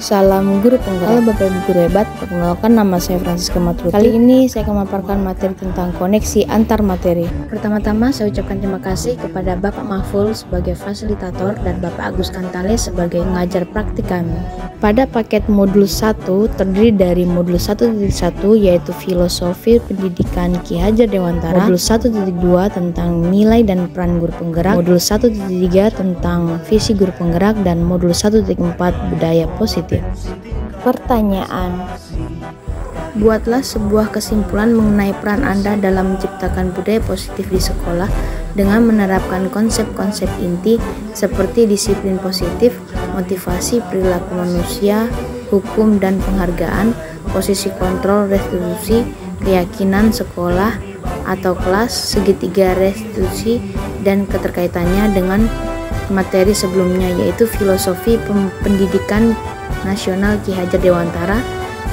Salam guru penggerak. Halo Bapak Ibu guru hebat, perkenalkan nama saya Francisca Matruti. Kali ini saya akan memaparkan materi tentang koneksi antar materi. Pertama-tama saya ucapkan terima kasih kepada Bapak Mahful sebagai fasilitator dan Bapak Agus Kantale sebagai pengajar praktik kami. Pada paket modul 1 terdiri dari modul 1.1 yaitu Filosofi Pendidikan Ki Hajar Dewantara, modul 1.2 tentang nilai dan peran guru penggerak, modul 1.3 tentang visi guru penggerak, dan modul 1.4 budaya positif. Pertanyaan: buatlah sebuah kesimpulan mengenai peran Anda dalam menciptakan budaya positif di sekolah dengan menerapkan konsep-konsep inti seperti disiplin positif, motivasi perilaku manusia, hukum dan penghargaan, posisi kontrol restitusi, keyakinan sekolah atau kelas, segitiga restitusi, dan keterkaitannya dengan materi sebelumnya yaitu Filosofi Pendidikan Nasional Ki Hajar Dewantara,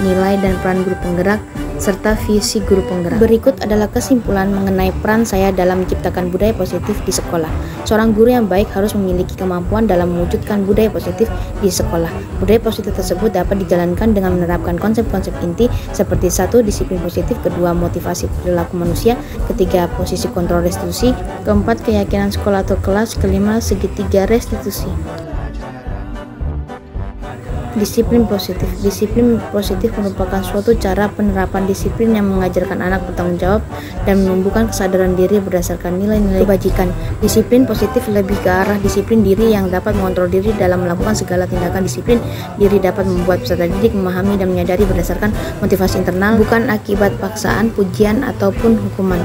nilai dan peran guru penggerak, serta visi guru penggerak. Berikut adalah kesimpulan mengenai peran saya dalam menciptakan budaya positif di sekolah. Seorang guru yang baik harus memiliki kemampuan dalam mewujudkan budaya positif di sekolah. Budaya positif tersebut dapat dijalankan dengan menerapkan konsep-konsep inti seperti 1. Disiplin positif, 2. Motivasi perilaku manusia, 3. Posisi kontrol restitusi, 4. Keyakinan sekolah atau kelas, 5. Segitiga restitusi. Disiplin positif. Disiplin positif merupakan suatu cara penerapan disiplin yang mengajarkan anak bertanggung jawab dan menumbuhkan kesadaran diri berdasarkan nilai-nilai kebajikan. Disiplin positif lebih ke arah disiplin diri yang dapat mengontrol diri dalam melakukan segala tindakan. Disiplin diri dapat membuat peserta didik memahami dan menyadari berdasarkan motivasi internal, bukan akibat paksaan, pujian, ataupun hukuman.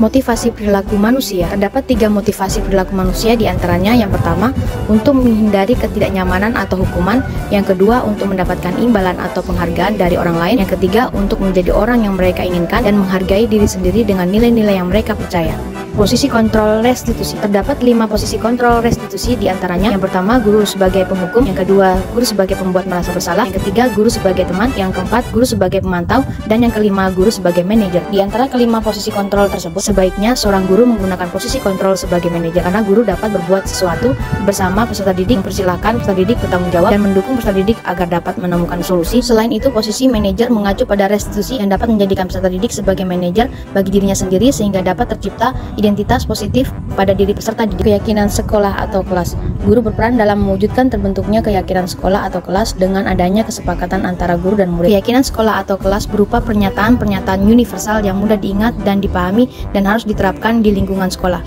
Motivasi perilaku manusia. Terdapat 3 motivasi perilaku manusia, diantaranya yang pertama untuk menghindari ketidaknyamanan atau hukuman, yang kedua untuk mendapatkan imbalan atau penghargaan dari orang lain, yang ketiga untuk menjadi orang yang mereka inginkan dan menghargai diri sendiri dengan nilai-nilai yang mereka percaya. Posisi kontrol restitusi. Terdapat 5 posisi kontrol restitusi, diantaranya yang pertama guru sebagai penghukum, yang kedua guru sebagai pembuat merasa bersalah, yang ketiga guru sebagai teman, yang keempat guru sebagai pemantau, dan yang kelima guru sebagai manajer. Di antara kelima posisi kontrol tersebut, sebaiknya seorang guru menggunakan posisi kontrol sebagai manajer karena guru dapat berbuat sesuatu bersama peserta didik, mempersilahkan peserta didik bertanggung jawab, dan mendukung peserta didik agar dapat menemukan solusi. Selain itu, posisi manajer mengacu pada restitusi yang dapat menjadikan peserta didik sebagai manajer bagi dirinya sendiri sehingga dapat tercipta identitas positif pada diri peserta didik. Keyakinan sekolah atau kelas. Guru berperan dalam mewujudkan terbentuknya keyakinan sekolah atau kelas dengan adanya kesepakatan antara guru dan murid. Keyakinan sekolah atau kelas berupa pernyataan-pernyataan universal yang mudah diingat dan dipahami dan harus diterapkan di lingkungan sekolah.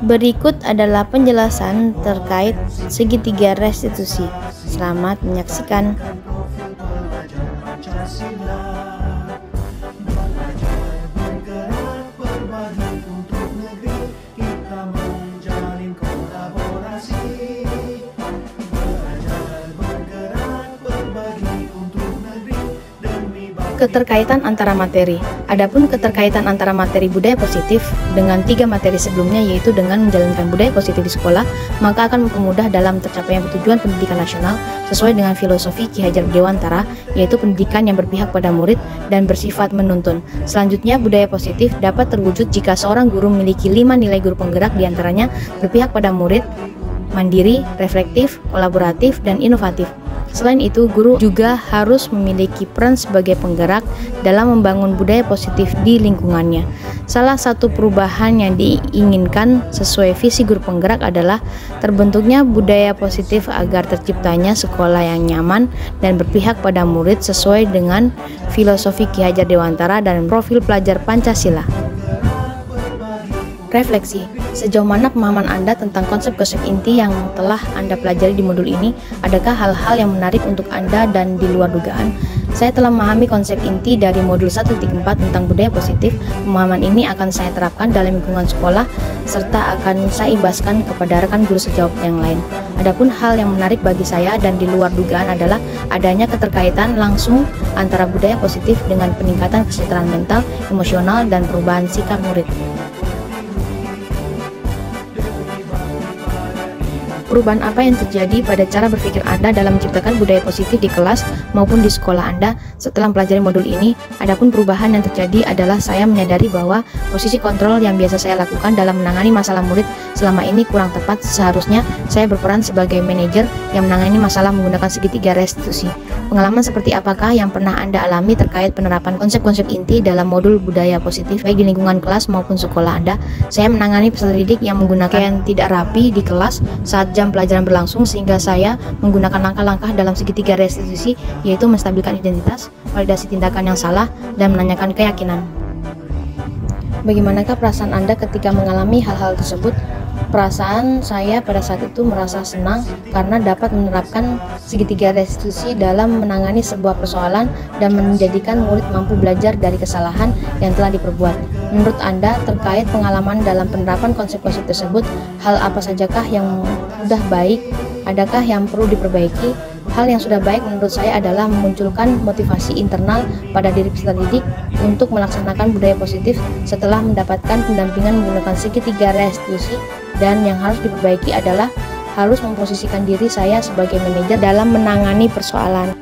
Berikut adalah penjelasan terkait segitiga restitusi. Selamat menyaksikan. Keterkaitan antara materi. Adapun keterkaitan antara materi budaya positif dengan 3 materi sebelumnya, yaitu dengan menjalankan budaya positif di sekolah, maka akan mempermudah dalam tercapainya tujuan pendidikan nasional sesuai dengan filosofi Ki Hajar Dewantara, yaitu pendidikan yang berpihak pada murid dan bersifat menuntun. Selanjutnya, budaya positif dapat terwujud jika seorang guru memiliki 5 nilai guru penggerak, diantaranya berpihak pada murid, mandiri, reflektif, kolaboratif, dan inovatif. Selain itu, guru juga harus memiliki peran sebagai penggerak dalam membangun budaya positif di lingkungannya. Salah satu perubahan yang diinginkan sesuai visi guru penggerak adalah terbentuknya budaya positif agar terciptanya sekolah yang nyaman dan berpihak pada murid sesuai dengan filosofi Ki Hajar Dewantara dan profil pelajar Pancasila. Refleksi. Sejauh mana pemahaman Anda tentang konsep-konsep inti yang telah Anda pelajari di modul ini? Adakah hal-hal yang menarik untuk Anda dan di luar dugaan? Saya telah memahami konsep inti dari modul 1.4 tentang budaya positif. Pemahaman ini akan saya terapkan dalam lingkungan sekolah serta akan saya ibaskan kepada rekan guru sejawat yang lain. Adapun hal yang menarik bagi saya dan di luar dugaan adalah adanya keterkaitan langsung antara budaya positif dengan peningkatan kesejahteraan mental, emosional, dan perubahan sikap murid. Perubahan apa yang terjadi pada cara berpikir Anda dalam menciptakan budaya positif di kelas maupun di sekolah Anda setelah mempelajari modul ini? Adapun perubahan yang terjadi adalah saya menyadari bahwa posisi kontrol yang biasa saya lakukan dalam menangani masalah murid selama ini kurang tepat. Seharusnya saya berperan sebagai manajer yang menangani masalah menggunakan segitiga restitusi. Pengalaman seperti apakah yang pernah Anda alami terkait penerapan konsep-konsep inti dalam modul budaya positif baik di lingkungan kelas maupun sekolah Anda? Saya menangani peserta didik yang menggunakan yang tidak rapi di kelas saat jam pelajaran berlangsung, sehingga saya menggunakan langkah-langkah dalam segitiga restitusi, yaitu menstabilkan identitas, validasi tindakan yang salah, dan menanyakan keyakinan. Bagaimanakah perasaan Anda ketika mengalami hal-hal tersebut? Perasaan saya pada saat itu merasa senang karena dapat menerapkan segitiga restitusi dalam menangani sebuah persoalan dan menjadikan murid mampu belajar dari kesalahan yang telah diperbuat. Menurut Anda, terkait pengalaman dalam penerapan konsep-konsep tersebut, hal apa sajakah yang sudah baik? Adakah yang perlu diperbaiki? Hal yang sudah baik menurut saya adalah memunculkan motivasi internal pada diri peserta didik untuk melaksanakan budaya positif setelah mendapatkan pendampingan menggunakan segitiga restitusi, dan yang harus diperbaiki adalah harus memposisikan diri saya sebagai manajer dalam menangani persoalan.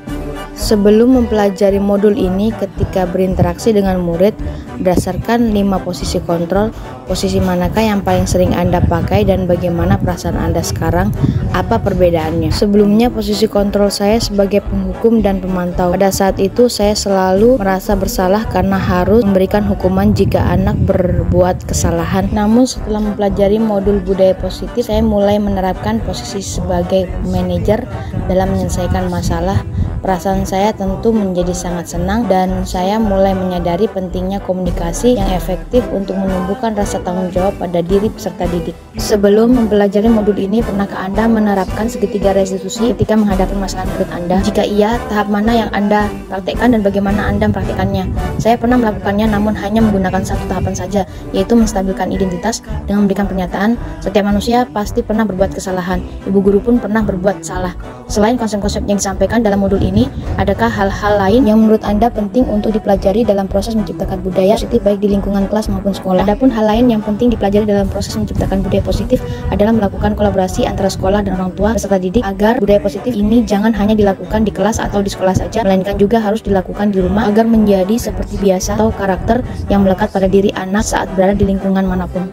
Sebelum mempelajari modul ini, ketika berinteraksi dengan murid, berdasarkan 5 posisi kontrol, posisi manakah yang paling sering Anda pakai dan bagaimana perasaan Anda sekarang? Apa perbedaannya? Sebelumnya posisi kontrol saya sebagai penghukum dan pemantau. Pada saat itu saya selalu merasa bersalah karena harus memberikan hukuman jika anak berbuat kesalahan. Namun setelah mempelajari modul budaya positif, saya mulai menerapkan posisi sebagai manajer dalam menyelesaikan masalah. Perasaan saya tentu menjadi sangat senang dan saya mulai menyadari pentingnya komunikasi yang efektif untuk menumbuhkan rasa tanggung jawab pada diri peserta didik. Sebelum mempelajari modul ini, pernahkah Anda menerapkan segitiga restitusi ketika menghadapi masalah murid Anda? Jika iya, tahap mana yang Anda praktekkan dan bagaimana Anda mempraktekannya? Saya pernah melakukannya namun hanya menggunakan satu tahapan saja, yaitu menstabilkan identitas dengan memberikan pernyataan, setiap manusia pasti pernah berbuat kesalahan, ibu guru pun pernah berbuat salah. Selain konsep-konsep yang disampaikan dalam modul ini, adakah hal-hal lain yang menurut Anda penting untuk dipelajari dalam proses menciptakan budaya positif baik di lingkungan kelas maupun sekolah? Adapun hal lain yang penting dipelajari dalam proses menciptakan budaya positif adalah melakukan kolaborasi antara sekolah dan orang tua peserta didik agar budaya positif ini jangan hanya dilakukan di kelas atau di sekolah saja, melainkan juga harus dilakukan di rumah agar menjadi seperti biasa atau karakter yang melekat pada diri anak saat berada di lingkungan manapun.